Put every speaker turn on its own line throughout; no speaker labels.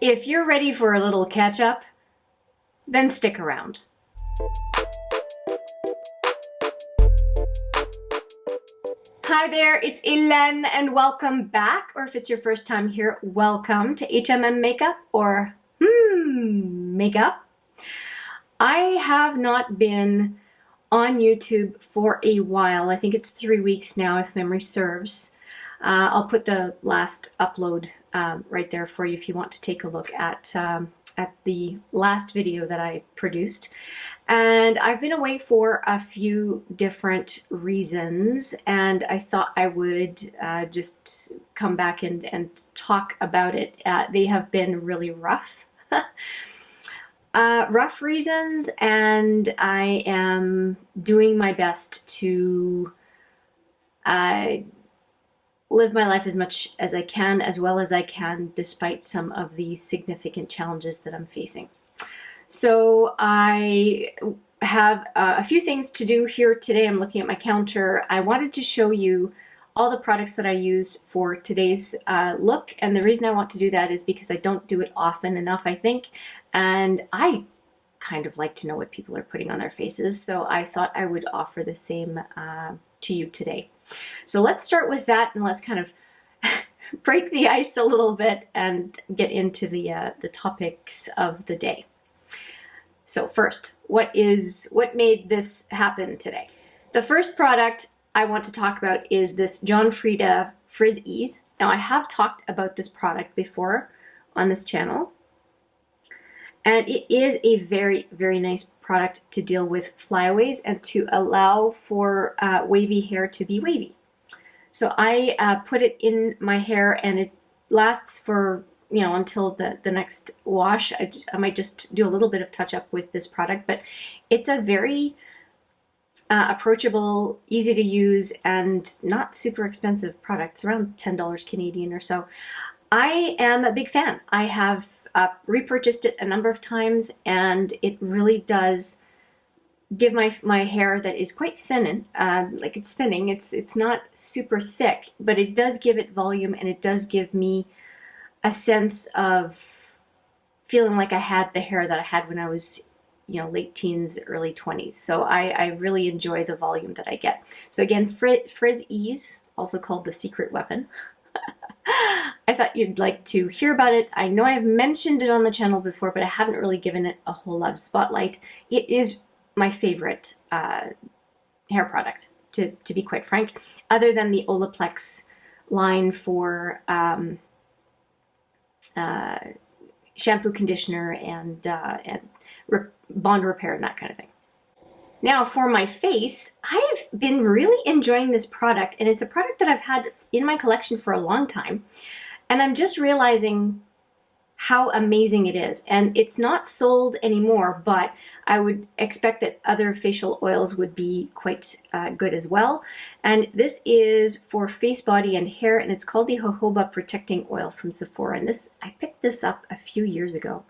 If you're ready for a little catch up, then stick around. Hi there, it's Hélène and welcome back, or if it's your first time here, welcome to HMM Makeup or Makeup. I have not been on YouTube for a while. I think it's 3 weeks now if memory serves. I'll put the last upload right there for you if you want to take a look at the last video that I produced. And I've been away for a few different reasons, and I thought I would just come back and talk about it. They have been really rough. Rough reasons, and I am doing my best to live my life as much as I can, as well as I can, despite some of the significant challenges that I'm facing. So I have a few things to do here today. I'm looking at my counter. I wanted to show you all the products that I used for today's look, and the reason I want to do that is because I don't do it often enough, I think, and I kind of like to know what people are putting on their faces, so I thought I would offer the same to you today. So let's start with that, and let's kind of break the ice a little bit and get into the topics of the day. So first, what made this happen today? The first product I want to talk about is this John Frieda Frizz Ease. Now I have talked about this product before on this channel, and it is a very, very nice product to deal with flyaways and to allow for wavy hair to be wavy. So I put it in my hair, and it lasts for until the next wash. I might just do a little bit of touch up with this product, but it's a very approachable, easy to use, and not super expensive product. It's around $10 Canadian or so. I am a big fan. I have repurchased it a number of times, and it really does give my hair that is quite thin, like it's thinning. It's not super thick, but it does give it volume, and it does give me a sense of feeling like I had the hair that I had when I was, late teens, early 20s. So I really enjoy the volume that I get. So again, Frizz Ease, also called the secret weapon. I thought you'd like to hear about it. I know I've mentioned it on the channel before, but I haven't really given it a whole lot of spotlight. It is my favorite hair product, to be quite frank, other than the Olaplex line for shampoo, conditioner, and bond repair and that kind of thing. Now for my face, I have been really enjoying this product, and it's a product that I've had in my collection for a long time, and I'm just realizing how amazing it is. And it's not sold anymore, but I would expect that other facial oils would be quite good as well. And this is for face, body, and hair, and it's called the Jojoba Protecting Oil from Sephora. And I picked this up a few years ago,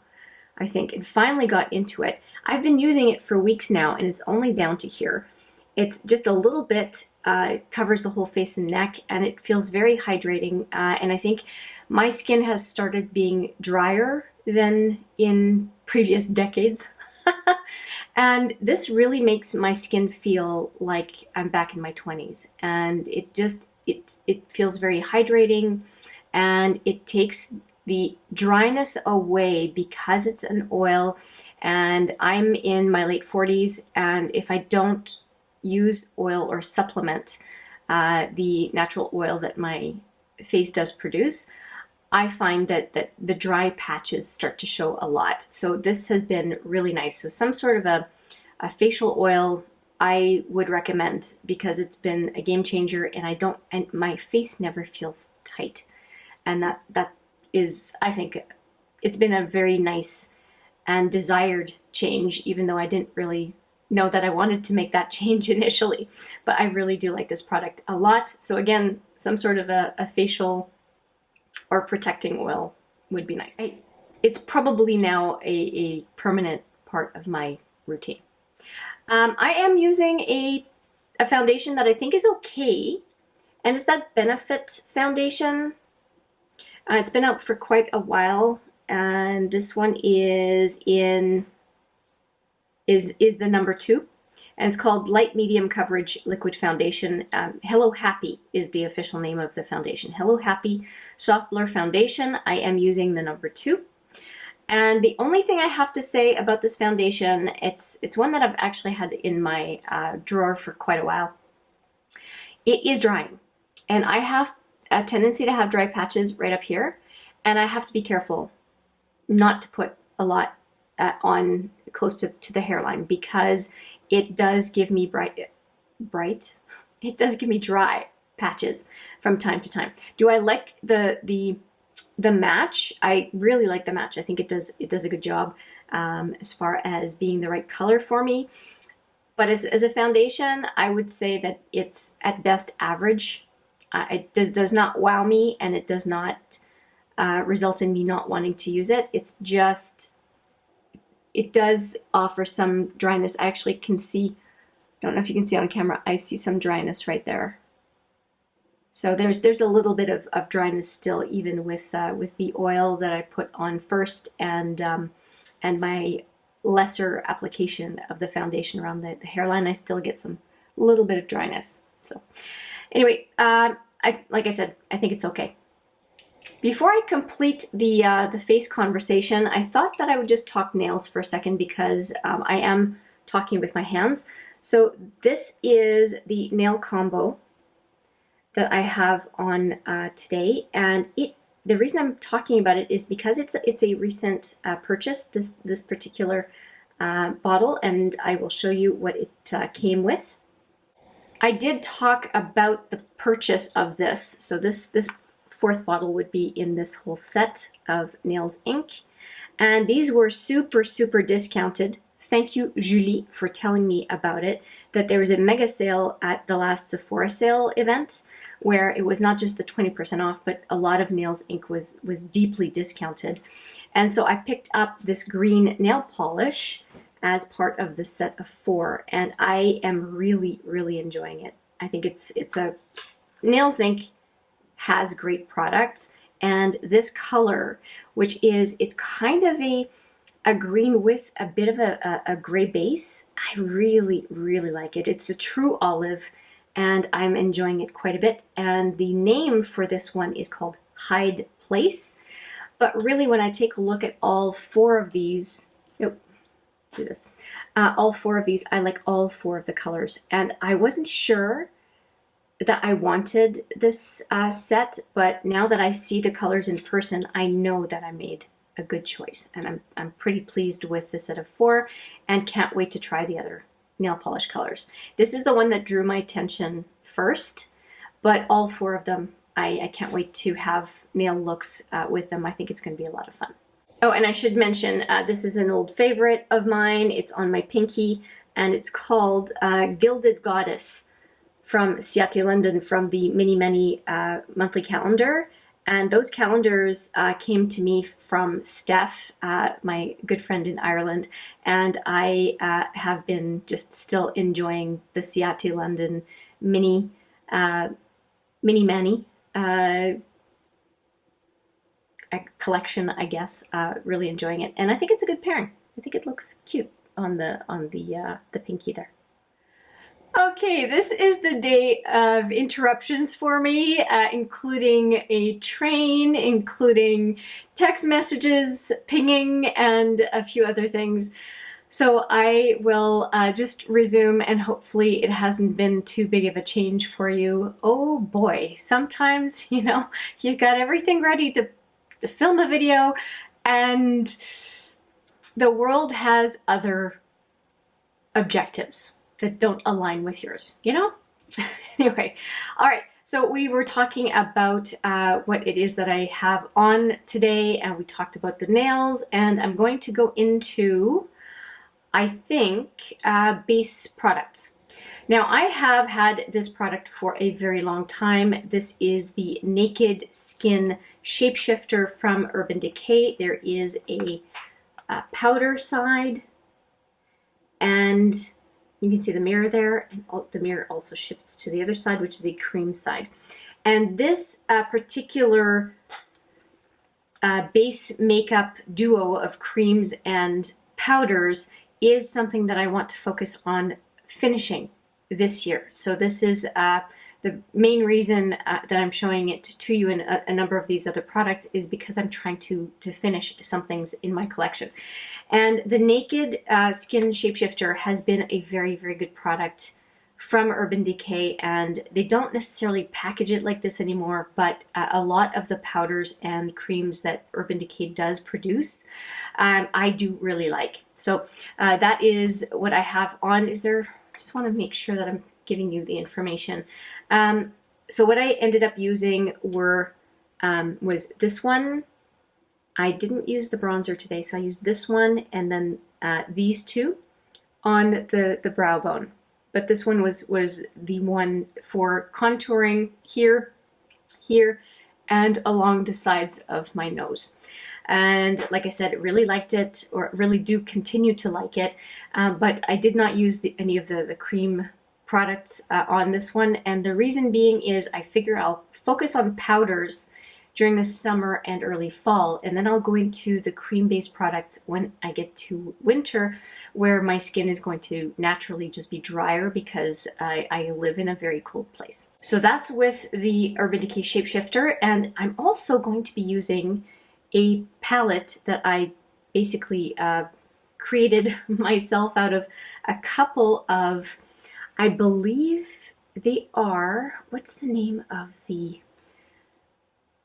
I think, and finally got into it. I've been using it for weeks now, and it's only down to here. It's just a little bit, covers the whole face and neck, and it feels very hydrating. And I think my skin has started being drier than in previous decades. And this really makes my skin feel like I'm back in my 20s. And it feels very hydrating, and it takes the dryness away because it's an oil. And I'm in my late 40s, and if I don't use oil or supplement the natural oil that my face does produce, I find that the dry patches start to show a lot. So this has been really nice. So some sort of a facial oil I would recommend, because it's been a game changer, and my face never feels tight. And that is, I think, it's been a very nice and desired change, even though I didn't really know that I wanted to make that change initially. But I really do like this product a lot. So again, some sort of a facial or protecting oil would be nice. It's probably now a permanent part of my routine. I am using a foundation that I think is okay, and it's that Benefit foundation. It's been out for quite a while, and this one is the number 2. And it's called Light Medium Coverage Liquid Foundation. Hello Happy is the official name of the foundation. Hello Happy Soft Blur Foundation. I am using the number 2. And the only thing I have to say about this foundation, it's one that I've actually had in my drawer for quite a while. It is drying. And I have a tendency to have dry patches right up here. And I have to be careful not to put a lot on close to the hairline, because it does give me it does give me dry patches from time to time. Do I like the match? I really like the match. I think it does a good job as far as being the right color for me. But as a foundation, I would say that it's at best average. It does not wow me, and it does not result in me not wanting to use it. It's just, it does offer some dryness. I actually can see, I don't know if you can see on camera, I see some dryness right there. So there's a little bit of dryness still, even with the oil that I put on first, and my lesser application of the foundation around the hairline. I still get some little bit of dryness. So anyway, like I said, I think it's okay. Before I complete the face conversation, I thought that I would just talk nails for a second, because I am talking with my hands. So this is the nail combo that I have on today, and the reason I'm talking about it is because it's a recent purchase, this particular bottle, and I will show you what it came with. I did talk about the purchase of this, so this 4th bottle would be in this whole set of Nails Inc. And these were super discounted. Thank you, Julie, for telling me about it, that there was a mega sale at the last Sephora sale event, where it was not just the 20% off, but a lot of Nails Inc. was deeply discounted. And so I picked up this green nail polish as part of the set of 4, and I am really enjoying it. I think it's a Nails Inc. has great products, and this color, which it's kind of a green with a bit of a gray base, I really like it. It's a true olive, and I'm enjoying it quite a bit. And the name for this one is called Hide Place. But really, when I take a look at all 4 of these, all 4 of these, I like all 4 of the colors. And I wasn't sure that I wanted this set, but now that I see the colors in person, I know that I made a good choice, and I'm pretty pleased with the set of 4, and can't wait to try the other nail polish colors. This is the one that drew my attention first, but all 4 of them, I can't wait to have nail looks with them. I think it's going to be a lot of fun. Oh, and I should mention, this is an old favorite of mine. It's on my pinky, and it's called Gilded Goddess from Ciate London, from the Mini Many monthly calendar. And those calendars came to me from Steph, my good friend in Ireland, and I have been just still enjoying the Ciate London Mini Many collection, I guess. Really enjoying it, and I think it's a good pairing. I think it looks cute on the pinky there. Okay, this is the day of interruptions for me, including a train, including text messages, pinging, and a few other things. So I will just resume, and hopefully it hasn't been too big of a change for you. Oh boy, sometimes, you know, you've got everything ready to film a video, and the world has other objectives that don't align with yours, you know? Anyway, all right, so we were talking about what it is that I have on today, and we talked about the nails, and I'm going to go into, I think, base products. Now, I have had this product for a very long time. This is the Naked Skin Shapeshifter from Urban Decay. There is a powder side, and you can see the mirror there. The mirror also shifts to the other side, which is a cream side. And this particular base makeup duo of creams and powders is something that I want to focus on finishing this year. So this is the main reason that I'm showing it to you in a number of these other products is because I'm trying to finish some things in my collection. And the Naked Skin Shapeshifter has been a very, very good product from Urban Decay, and they don't necessarily package it like this anymore, but a lot of the powders and creams that Urban Decay does produce, I do really like. So that is what I have on. I just want to make sure that I'm giving you the information. So what I ended up using was this one. I didn't use the bronzer today, so I used this one and then these two on the brow bone. But this one was the one for contouring here, here, and along the sides of my nose. And like I said, really liked it, or really do continue to like it. But I did not use any of the cream products on this one. And the reason being is I figure I'll focus on powders during the summer and early fall, and then I'll go into the cream-based products when I get to winter, where my skin is going to naturally just be drier because I live in a very cold place. So that's with the Urban Decay Shapeshifter, and I'm also going to be using a palette that I basically created myself out of a couple of, I believe they are, what's the name of the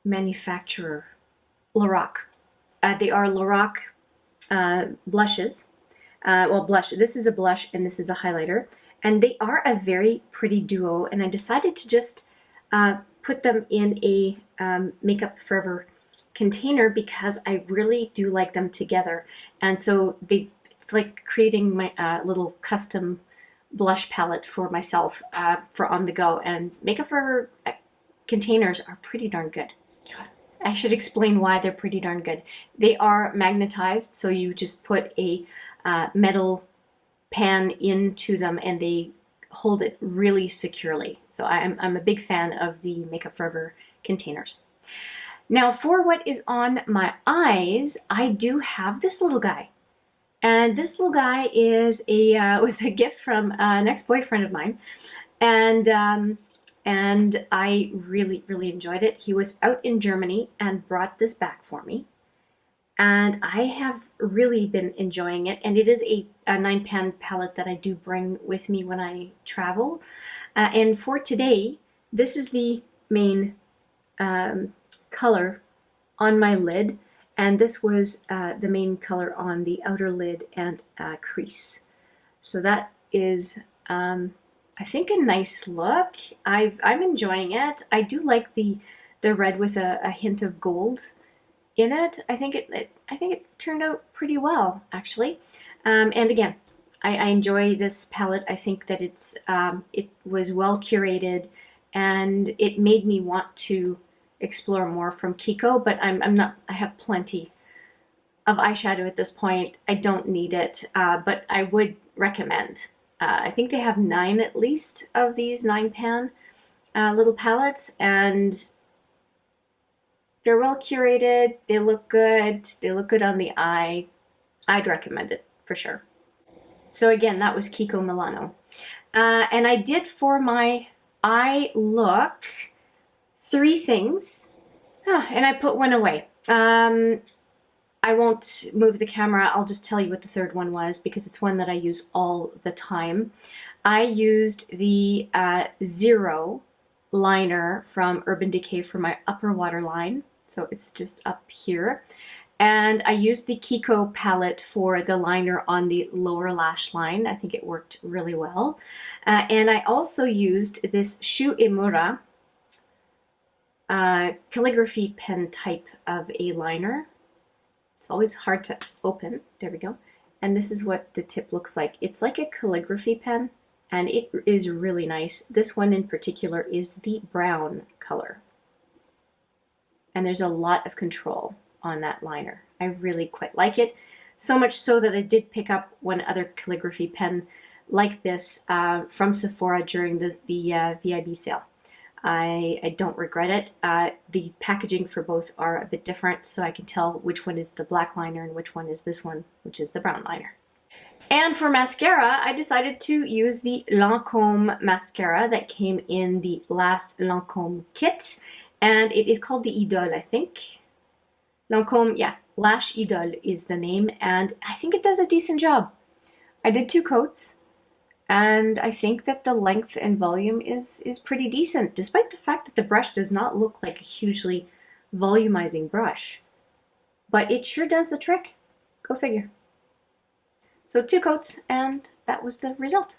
manufacturer? Lorac. They are Lorac blushes. Blush. This is a blush and this is a highlighter. And they are a very pretty duo. And I decided to just put them in a Makeup Forever container because I really do like them together. And so it's like creating my little custom blush palette for myself for on the go. And Makeup Forever containers are pretty darn good. I should explain why they're pretty darn good. They are magnetized, so you just put a metal pan into them and they hold it really securely. So I'm a big fan of the Makeup Forever containers. Now for what is on my eyes, I do have this little guy. And this little guy is was a gift from an ex-boyfriend of mine. And I really, really enjoyed it. He was out in Germany and brought this back for me. And I have really been enjoying it. And it is a 9-pan palette that I do bring with me when I travel. And for today, this is the main color on my lid. And this was the main color on the outer lid and crease. So that is, I think, a nice look. I'm enjoying it. I do like the red with a hint of gold in it. I think it turned out pretty well, actually. And again, I enjoy this palette. I think that it was well curated, and it made me want to explore more from Kiko. But I have plenty of eyeshadow at this point. I don't need it, but I would recommend. I think they have 9 at least of these 9-pan little palettes, and they're well curated. They look good. They look good on the eye. I'd recommend it for sure. So again, that was Kiko Milano. And I did for my eye look 3 things, and I put one away. I won't move the camera. I'll just tell you what the third one was because it's one that I use all the time. I used the Zero liner from Urban Decay for my upper waterline. So it's just up here. And I used the Kiko palette for the liner on the lower lash line. I think it worked really well. And I also used this Shu Imura calligraphy pen type of a liner. It's always hard to open. There we go. And this is what the tip looks like. It's like a calligraphy pen, and it is really nice. This one in particular is the brown color. And there's a lot of control on that liner. I really quite like it. So much so that I did pick up one other calligraphy pen like this from Sephora during the VIB sale. I don't regret it. The packaging for both are a bit different, so I can tell which one is the black liner and which one is this one, which is the brown liner. And for mascara, I decided to use the Lancôme mascara that came in the last Lancôme kit, and it is called the Idole, I think. Lancôme, yeah, Lash Idole is the name, and I think it does a decent job. I did 2 coats, and I think that the length and volume is pretty decent, despite the fact that the brush does not look like a hugely volumizing brush. But it sure does the trick. Go figure. So 2 coats, and that was the result.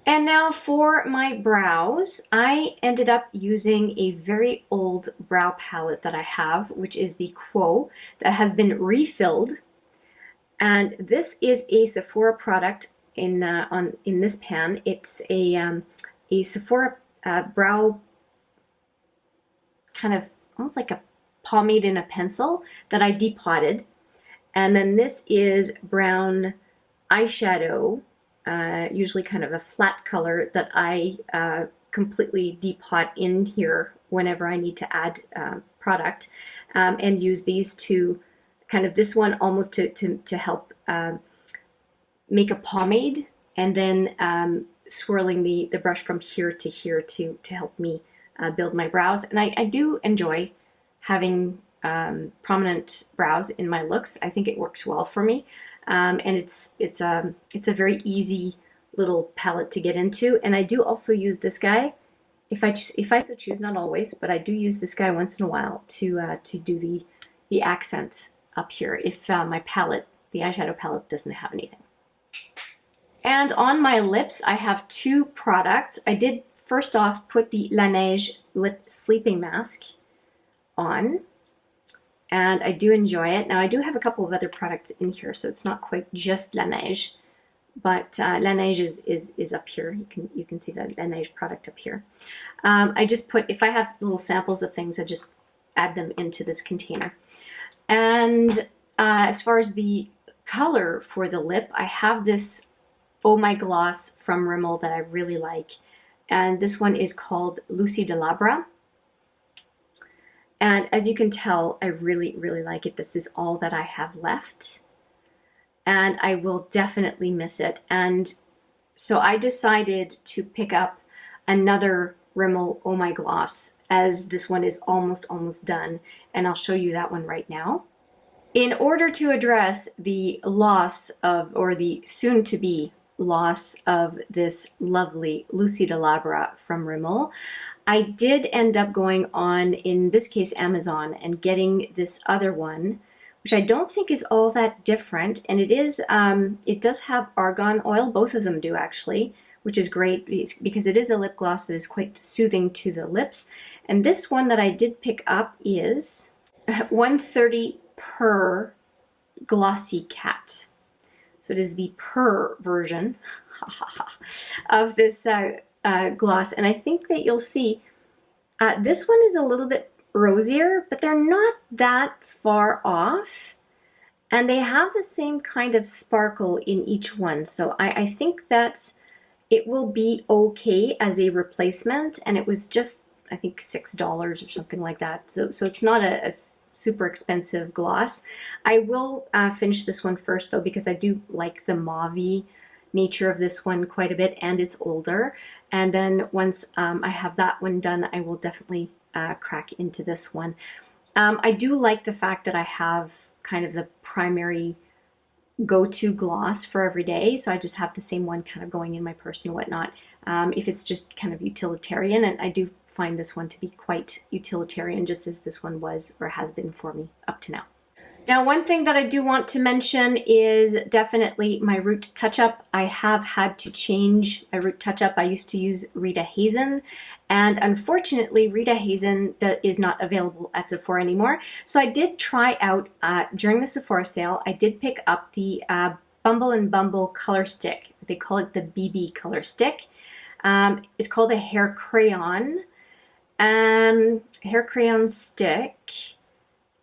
And now for my brows, I ended up using a very old brow palette that I have, which is the Quo, that has been refilled. And this is a Sephora product in this pan. It's a Sephora brow, kind of almost like a pomade in a pencil that I depotted. And then this is brown eyeshadow, usually kind of a flat color that I completely depot in here whenever I need to add product, and use these to kind of, this one almost to help make a pomade, and then swirling the brush from here to help me build my brows. And I do enjoy having prominent brows in my looks. I think it works well for me. And it's a very easy little palette to get into. And I do also use this guy, if I so choose, not always, but I do use this guy once in a while to do the accent up here if my palette, the eyeshadow palette, doesn't have anything. And on my lips, I have 2 products. I did first off put the La Neige lip sleeping mask on, and I do enjoy it. Now I do have a couple of other products in here, so it's not quite just La Neige, but La Neige is up here. You can see the La Neige product up here. I just put, if I have little samples of things, I just add them into this container. And as far as the color for the lip, I have this Oh My Gloss from Rimmel that I really like, and this one is called Lucy de Labra. And as you can tell, I really, really like it. This is all that I have left, and I will definitely miss it. And so I decided to pick up another Rimmel Oh My Gloss, as this one is almost done, and I'll show you that one right now. In order to address the loss of, or the soon-to-be loss of, this lovely Lucy de Labra from Rimmel, I did end up going on, in this case, Amazon, and getting this other one, which I don't think is all that different. And it is, it does have argan oil. Both of them do, actually, which is great because it is a lip gloss that is quite soothing to the lips. And this one that I did pick up is 130 per Glossy Cat. So it is the per version of this gloss, and I think that you'll see this one is a little bit rosier, but they're not that far off, and they have the same kind of sparkle in each one. So I think that it will be okay as a replacement, and it was just, I think, $6 or something like that. So it's not a super expensive gloss. I will finish this one first, though, because I do like the mauve-y nature of this one quite a bit, and it's older. And then once I have that one done, I will definitely crack into this one. I do like the fact that I have kind of the primary go-to gloss for every day, so I just have the same one kind of going in my purse and whatnot. If it's just kind of utilitarian, and I do find this one to be quite utilitarian, just as this one was or has been for me up to now. Now, one thing that I do want to mention is definitely my root touch-up. I have had to change my root touch-up. I used to use Rita Hazen, and unfortunately Rita Hazen is not available at Sephora anymore. So I did try out, during the Sephora sale, I did pick up the Bumble and Bumble color stick. They call it the BB color stick. It's called a hair crayon stick.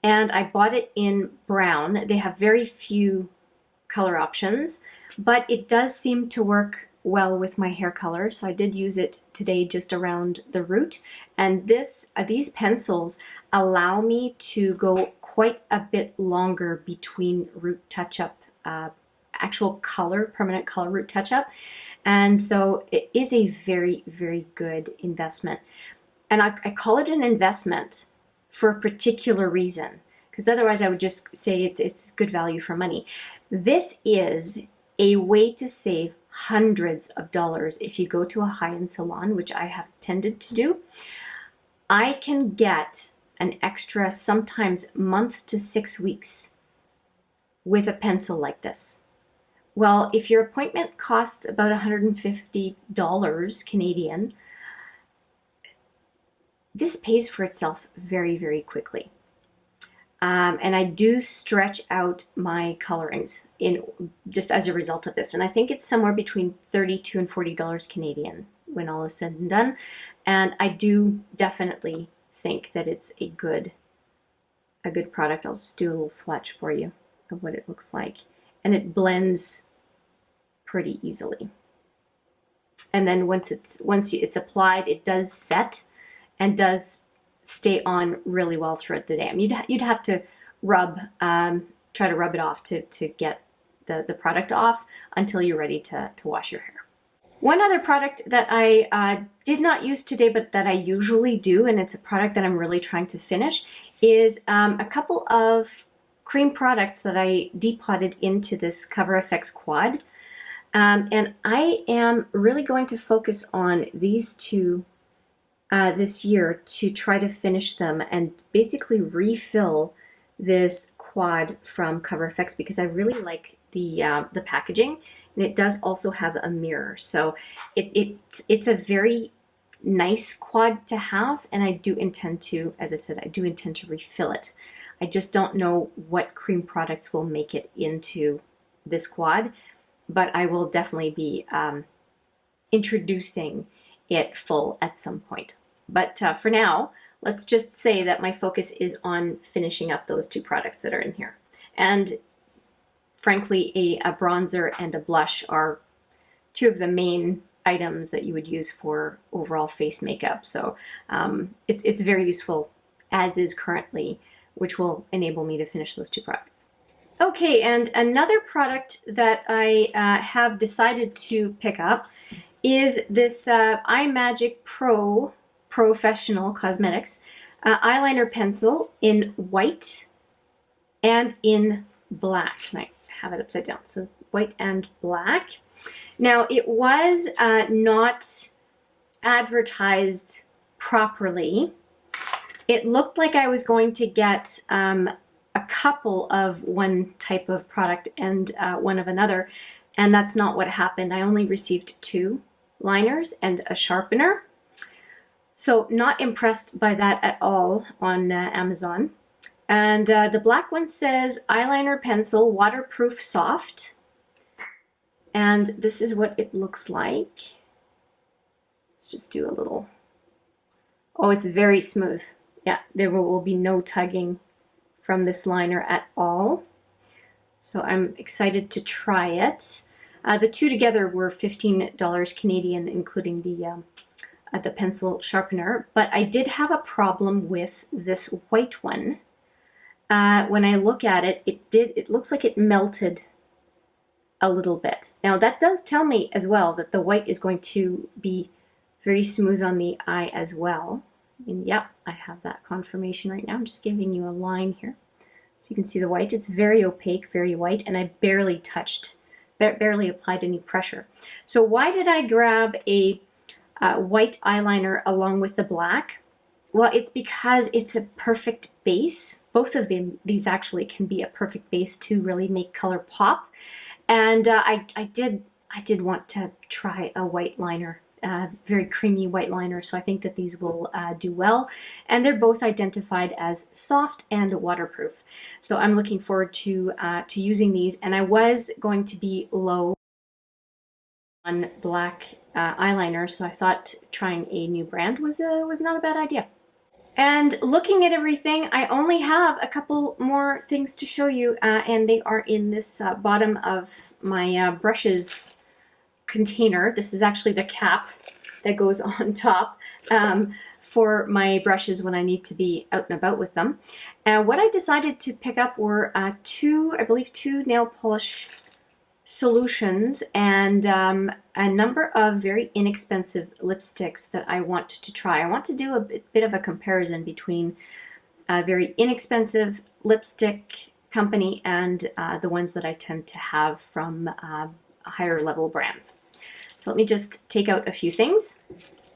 And I bought it in brown. They have very few color options, but it does seem to work well with my hair color, so I did use it today just around the root. And these pencils allow me to go quite a bit longer between root touch-up, actual color, permanent color root touch-up. And so it is a very, very good investment. And I call it an investment for a particular reason, because otherwise I would just say it's good value for money. This is a way to save hundreds of dollars if you go to a high-end salon, which I have tended to do. I can get an extra sometimes month to 6 weeks with a pencil like this. Well, if your appointment costs about $150 Canadian, this pays for itself very, very quickly. And I do stretch out my colorings just as a result of this. And I think it's somewhere between $32 and $40 Canadian when all is said and done. And I do definitely think that it's a good product. I'll just do a little swatch for you of what it looks like. And it blends pretty easily. And then once it's applied, it does set and does stay on really well throughout the day. I mean, you'd have to try to rub it off to get the product off until you're ready to wash your hair. One other product that I did not use today, but that I usually do, and it's a product that I'm really trying to finish, is a couple of cream products that I depotted into this Cover FX quad. And I am really going to focus on these two this year to try to finish them and basically refill this quad from Cover FX, because I really like the packaging, and it does also have a mirror. So it's a very nice quad to have, and I do intend to, as I said, I do intend to refill it. I just don't know what cream products will make it into this quad, but I will definitely be introducing it full at some point. But for now, let's just say that my focus is on finishing up those two products that are in here. And frankly, a bronzer and a blush are two of the main items that you would use for overall face makeup. So it's very useful as is currently, which will enable me to finish those two products. Okay, and another product that I have decided to pick up is this iMagic Pro Professional Cosmetics eyeliner pencil in white and in black. And I have it upside down, so white and black. Now, it was not advertised properly. It looked like I was going to get a couple of one type of product and one of another, and that's not what happened. I only received 2 liners and a sharpener. So not impressed by that at all on Amazon. And the black one says eyeliner pencil, waterproof soft. And this is what it looks like. Let's just do a little. Oh, it's very smooth. Yeah, there will be no tugging from this liner at all. So I'm excited to try it. The two together were $15 Canadian, including the pencil sharpener. But I did have a problem with this white one. When I look at it, it looks like it melted a little bit. Now that does tell me as well that the white is going to be very smooth on the eye as well. And yep, I have that confirmation right now. I'm just giving you a line here. So you can see the white. It's very opaque, very white, and I barely applied any pressure. So why did I grab a white eyeliner along with the black? Well, it's because it's a perfect base. Both of these actually can be a perfect base to really make color pop. And I did want to try a white liner, very creamy white liner. So I think that these will do well. And they're both identified as soft and waterproof. So I'm looking forward to using these. And I was going to be low on black eyeliner, so I thought trying a new brand was not a bad idea. And looking at everything, I only have a couple more things to show you, and they are in this bottom of my brushes container. This is actually the cap that goes on top for my brushes when I need to be out and about with them. And what I decided to pick up were I believe two nail polish solutions and a number of very inexpensive lipsticks that I want to try. I want to do a bit of a comparison between a very inexpensive lipstick company and the ones that I tend to have from higher level brands. So let me just take out a few things.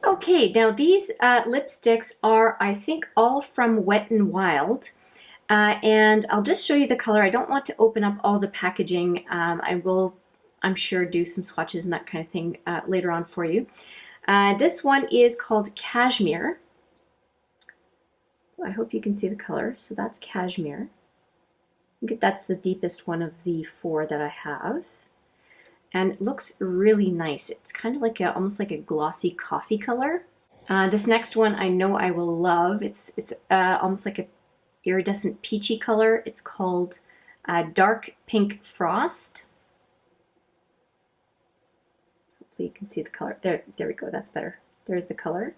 Okay, now these lipsticks are, I think, all from Wet n Wild. And I'll just show you the color. I don't want to open up all the packaging. I will, I'm sure, do some swatches and that kind of thing later on for you. This one is called Cashmere. So I hope you can see the color. So that's Cashmere. I think that's the deepest one of the four that I have. And it looks really nice. It's kind of like almost like a glossy coffee color. This next one I know I will love. It's almost like a iridescent peachy color. It's called Dark Pink Frost. Hopefully you can see the color. There we go. That's better. There's the color.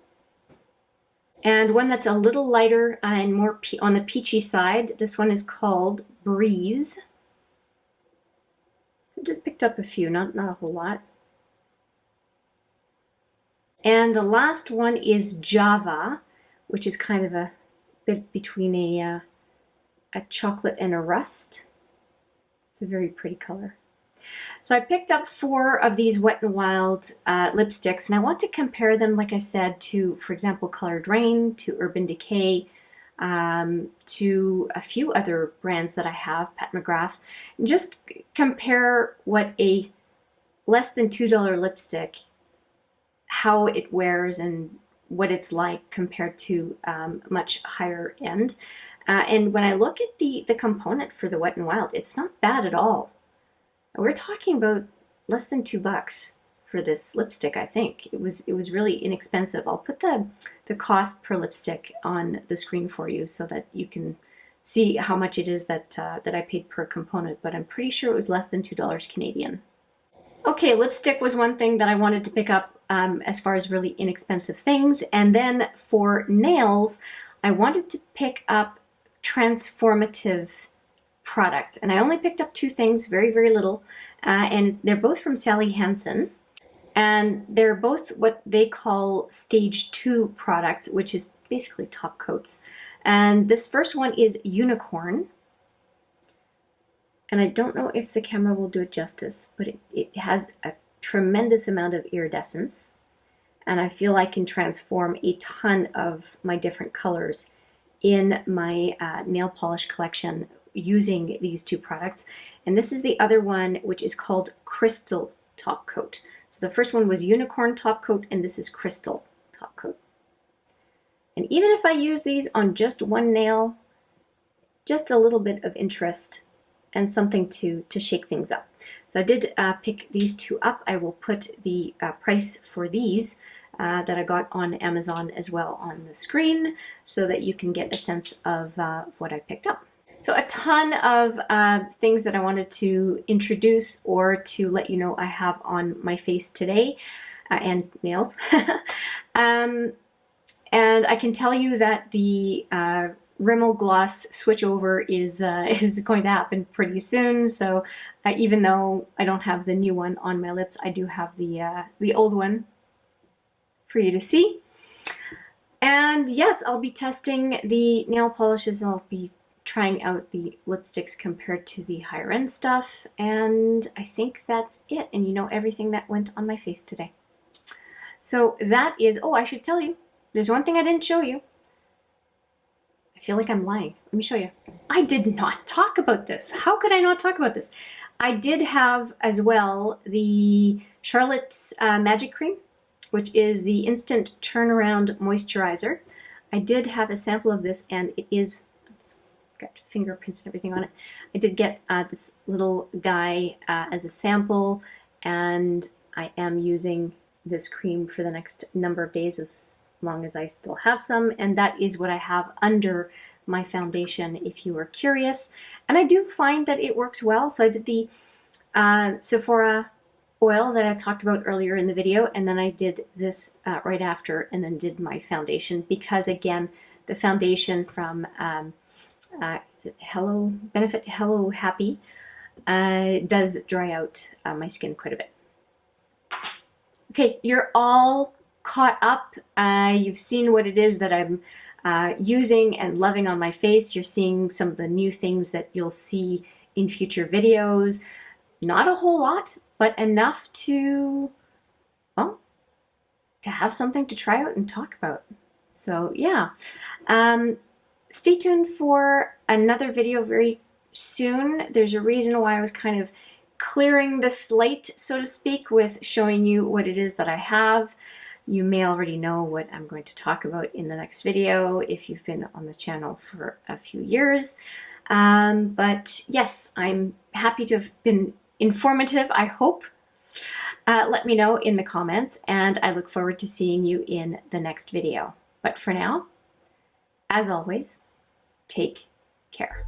And one that's a little lighter and more on the peachy side. This one is called Breeze. I just picked up a few, not a whole lot. And the last one is Java, which is kind of a bit between a chocolate and a rust. It's a very pretty color. So I picked up 4 of these Wet n Wild lipsticks, and I want to compare them, like I said, to, for example, Colored Rain, to Urban Decay, to a few other brands that I have, Pat McGrath. Just compare what a less than $2 lipstick, how it wears and what it's like compared to much higher end. And when I look at the component for the Wet n Wild, it's not bad at all. We're talking about less than $2 for this lipstick, I think. It was really inexpensive. I'll put the cost per lipstick on the screen for you so that you can see how much it is that I paid per component, but I'm pretty sure it was less than $2 Canadian. Okay, lipstick was one thing that I wanted to pick up as far as really inexpensive things. And then for nails, I wanted to pick up transformative products. And I only picked up 2 things, very, very little. And they're both from Sally Hansen. And they're both what they call stage 2 products, which is basically top coats. And this first one is Unicorn. And I don't know if the camera will do it justice, but it has a tremendous amount of iridescence. And I feel I can transform a ton of my different colors in my nail polish collection using these 2 products. And this is the other one, which is called Crystal Top Coat. So the first one was Unicorn Top Coat, and this is Crystal Top Coat. And even if I use these on just one nail, just a little bit of interest and something to shake things up. So I did pick these 2 up. I will put the price for these that I got on Amazon as well on the screen so that you can get a sense of what I picked up. So a ton of things that I wanted to introduce or to let you know I have on my face today and nails. And I can tell you that the Rimmel Gloss switchover is going to happen pretty soon. So even though I don't have the new one on my lips, I do have the old one for you to see. And yes, I'll be testing the nail polishes. I'll be trying out the lipsticks compared to the higher end stuff. And I think that's it. And you know everything that went on my face today. So that is, oh, I should tell you, there's one thing I didn't show you. I feel like I'm lying. Let me show you. I did not talk about this. How could I not talk about this? I did have as well the Charlotte's Magic Cream, which is the Instant Turnaround Moisturizer. I did have a sample of this, and it is, it's got fingerprints and everything on it. I did get this little guy as a sample, and I am using this cream for the next number of days as long as I still have some, and that is what I have under my foundation if you are curious. And I do find that it works well. So I did the Sephora oil that I talked about earlier in the video, and then I did this right after, and then did my foundation, because again, the foundation from is it Hello Happy does dry out my skin quite a bit. Okay, you're all caught up. You've seen what it is that I'm using and loving on my face. You're seeing some of the new things that you'll see in future videos. Not a whole lot, but enough to, well, to have something to try out and talk about. So yeah, stay tuned for another video very soon. There's a reason why I was kind of clearing the slate, so to speak, with showing you what it is that I have. You may already know what I'm going to talk about in the next video if you've been on the channel for a few years. But yes, I'm happy to have been informative, I hope. Let me know in the comments, and I look forward to seeing you in the next video. But for now, as always, take care.